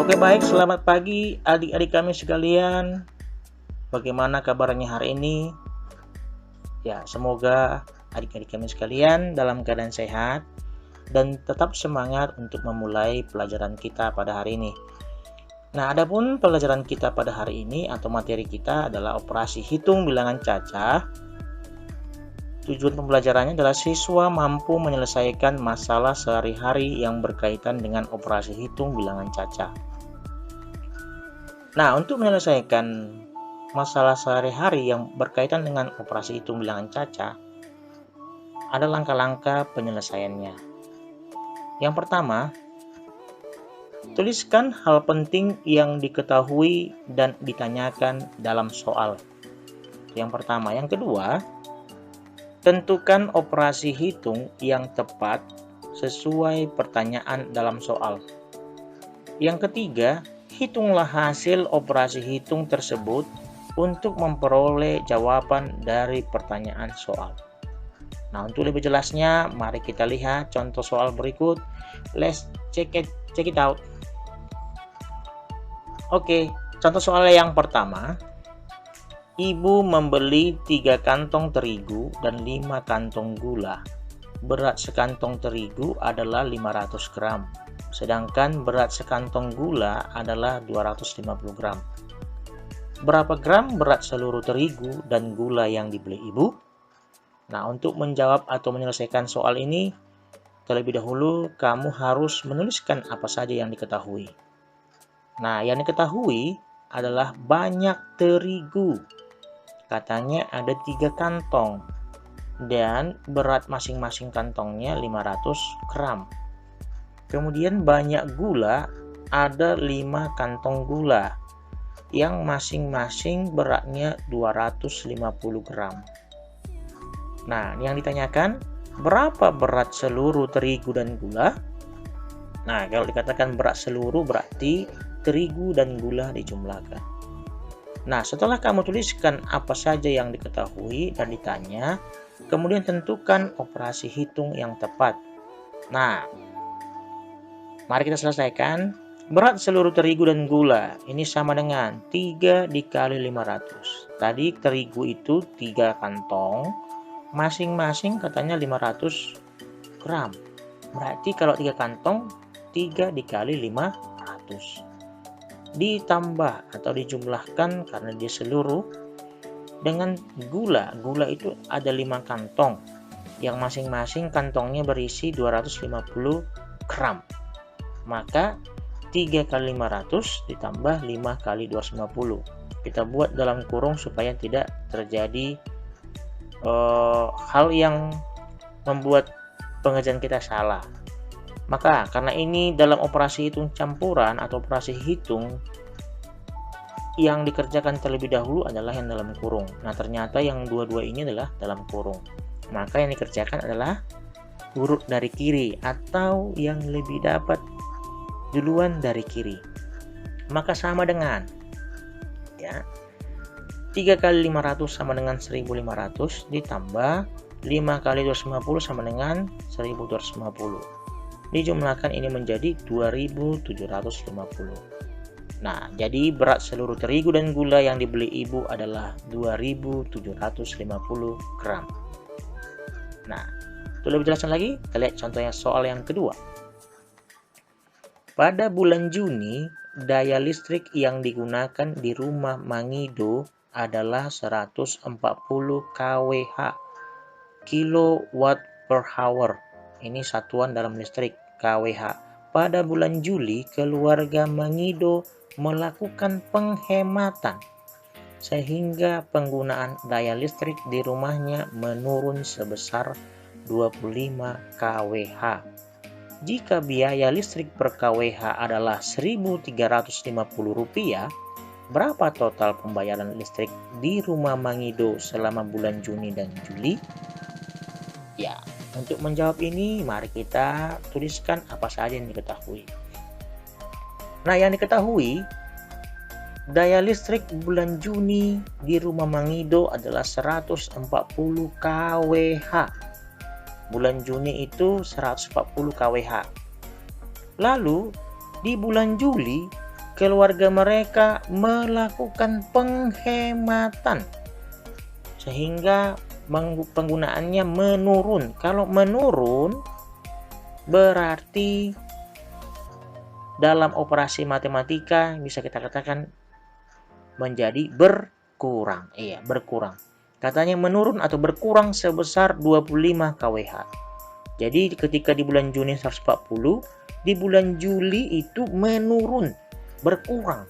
Oke, baik, selamat pagi adik-adik kami sekalian. Bagaimana kabarnya hari ini? Ya, semoga adik-adik kami sekalian dalam keadaan sehat dan tetap semangat untuk memulai pelajaran kita pada hari ini. Nah, adapun pelajaran kita pada hari ini atau materi kita adalah operasi hitung bilangan cacah. Tujuan pembelajarannya adalah siswa mampu menyelesaikan masalah sehari-hari yang berkaitan dengan operasi hitung bilangan cacah. Nah, untuk menyelesaikan masalah sehari-hari yang berkaitan dengan operasi hitung bilangan cacah, ada langkah-langkah penyelesaiannya. Yang pertama, tuliskan hal penting yang diketahui dan ditanyakan dalam soal. Yang pertama. Yang kedua, tentukan operasi hitung yang tepat sesuai pertanyaan dalam soal. Yang ketiga, hitunglah hasil operasi hitung tersebut untuk memperoleh jawaban dari pertanyaan soal. Nah, untuk lebih jelasnya, mari kita lihat contoh soal berikut. Let's check it out. Oke, contoh soal yang pertama. Ibu membeli 3 kantong terigu dan 5 kantong gula. Berat sekantong terigu adalah 500 gram. Sedangkan berat sekantong gula adalah 250 gram. Berapa gram berat seluruh terigu dan gula yang dibeli ibu? Nah, untuk menjawab atau menyelesaikan soal ini, terlebih dahulu kamu harus menuliskan apa saja yang diketahui. Nah, yang diketahui adalah banyak terigu. Katanya ada 3 kantong dan berat masing-masing kantongnya 500 gram. Kemudian banyak gula, ada 5 kantong gula yang masing-masing beratnya 250 gram. Nah, yang ditanyakan berapa berat seluruh terigu dan gula? Nah, kalau dikatakan berat seluruh berarti terigu dan gula dijumlahkan. Nah, setelah kamu tuliskan apa saja yang diketahui dan ditanya, kemudian tentukan operasi hitung yang tepat. Nah, mari kita selesaikan. Berat seluruh terigu dan gula ini sama dengan 3 dikali 500. Tadi terigu itu 3 kantong, masing-masing katanya 500 gram. Berarti kalau 3 kantong, 3 dikali 500. Ditambah atau dijumlahkan karena dia seluruh dengan gula. Gula itu ada 5 kantong yang masing-masing kantongnya berisi 250 gram. Maka 3 kali 500 ditambah 5 kali 250. Kita buat dalam kurung supaya tidak terjadi hal yang membuat pengerjaan kita salah. Maka karena ini dalam operasi hitung campuran atau operasi hitung, yang dikerjakan terlebih dahulu adalah yang dalam kurung. Nah, ternyata yang dua-dua ini adalah dalam kurung. Maka yang dikerjakan adalah urut dari kiri atau yang lebih dapat duluan dari kiri. Maka sama dengan 3 kali 500 sama dengan 1500 ditambah 5 kali 250 sama dengan 1250. Dijumlahkan ini menjadi 2750. Nah, jadi berat seluruh terigu dan gula yang dibeli ibu adalah 2750 gram. Nah, untuk lebih jelaskan lagi, kita lihat contohnya soal yang kedua. Pada bulan Juni, daya listrik yang digunakan di rumah Mangido adalah 140 kWh, kilowatt per hour. Ini satuan dalam listrik, kWh. Pada bulan Juli, keluarga Mangido melakukan penghematan sehingga penggunaan daya listrik di rumahnya menurun sebesar 25 kWh. Jika biaya listrik per kWh adalah Rp1.350, berapa total pembayaran listrik di rumah Mangido selama bulan Juni dan Juli? Ya, untuk menjawab ini, mari kita tuliskan apa saja yang diketahui. Nah, yang diketahui, daya listrik bulan Juni di rumah Mangido adalah 140 kWh. Bulan Juni itu 140 kWh. Lalu, di bulan Juli, keluarga mereka melakukan penghematan sehingga penggunaannya menurun. Kalau menurun berarti dalam operasi matematika bisa kita katakan menjadi berkurang. Iya, berkurang. Katanya menurun atau berkurang sebesar 25 kWh. Jadi ketika di bulan Juni 140, di bulan Juli itu menurun, berkurang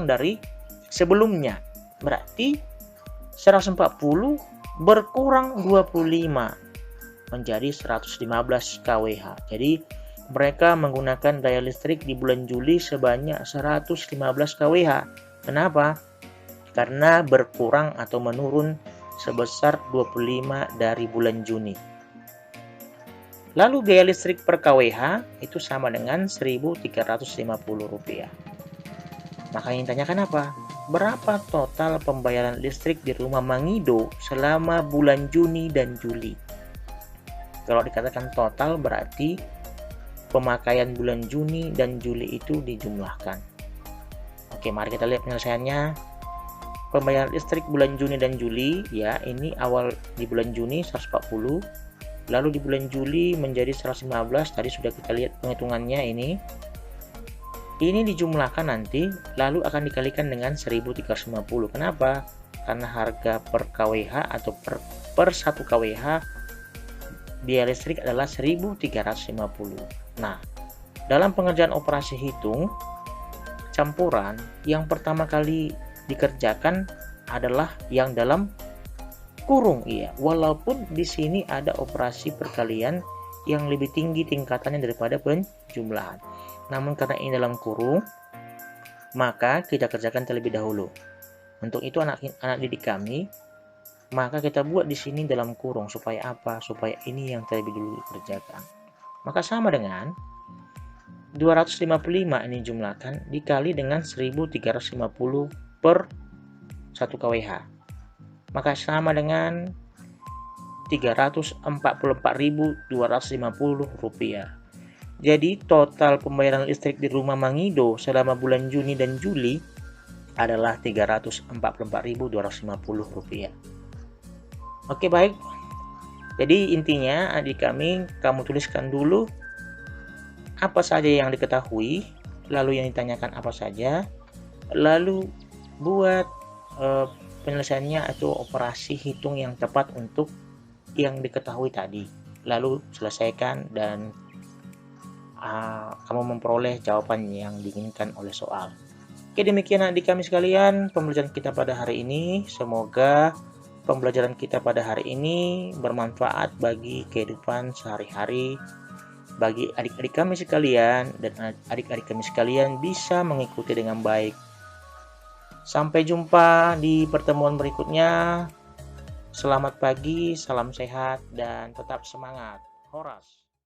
dari sebelumnya. Berarti 140 berkurang 25 menjadi 115 kWh. Jadi mereka menggunakan daya listrik di bulan Juli sebanyak 115 kWh. Kenapa? Karena berkurang atau menurun sebesar 25 dari bulan Juni. Lalu biaya listrik per kWh itu sama dengan Rp1.350. Maka yang ditanyakan apa? Berapa total pembayaran listrik di rumah Mangido selama bulan Juni dan Juli? Kalau dikatakan total berarti pemakaian bulan Juni dan Juli itu dijumlahkan. Oke, mari kita lihat penyelesaiannya. Pembayaran listrik bulan Juni dan Juli, ya, ini awal di bulan Juni 140, lalu di bulan Juli menjadi 115. Tadi sudah kita lihat penghitungannya ini. Ini dijumlahkan nanti, lalu akan dikalikan dengan 1.350. Kenapa? Karena harga per kWh atau per 1 kWh biaya listrik adalah 1.350. Nah, dalam pengerjaan operasi hitung campuran, yang pertama kali dikerjakan adalah yang dalam kurung. Iya, walaupun di sini ada operasi perkalian yang lebih tinggi tingkatannya daripada penjumlahan. Namun karena ini dalam kurung, maka kita kerjakan terlebih dahulu. Untuk itu anak didik kami, maka kita buat di sini dalam kurung supaya apa? Supaya ini yang terlebih dulu dikerjakan. Maka sama dengan 255 ini jumlahkan dikali dengan 1.350 per 1 kWh. Maka sama dengan Rp344.250. Jadi total pembayaran listrik di rumah Mangido selama bulan Juni dan Juli adalah Rp344.250. Oke, baik. Jadi intinya adik kami, kamu tuliskan dulu apa saja yang diketahui, lalu yang ditanyakan apa saja, lalu buat penyelesaiannya atau operasi hitung yang tepat untuk yang diketahui tadi. Lalu selesaikan dan kamu memperoleh jawaban yang diinginkan oleh soal. Oke, demikian adik kami sekalian pembelajaran kita pada hari ini. Semoga pembelajaran kita pada hari ini bermanfaat bagi kehidupan sehari-hari, bagi adik-adik kami sekalian, dan adik-adik kami sekalian bisa mengikuti dengan baik. Sampai jumpa di pertemuan berikutnya. Selamat pagi, salam sehat, dan tetap semangat. Horas.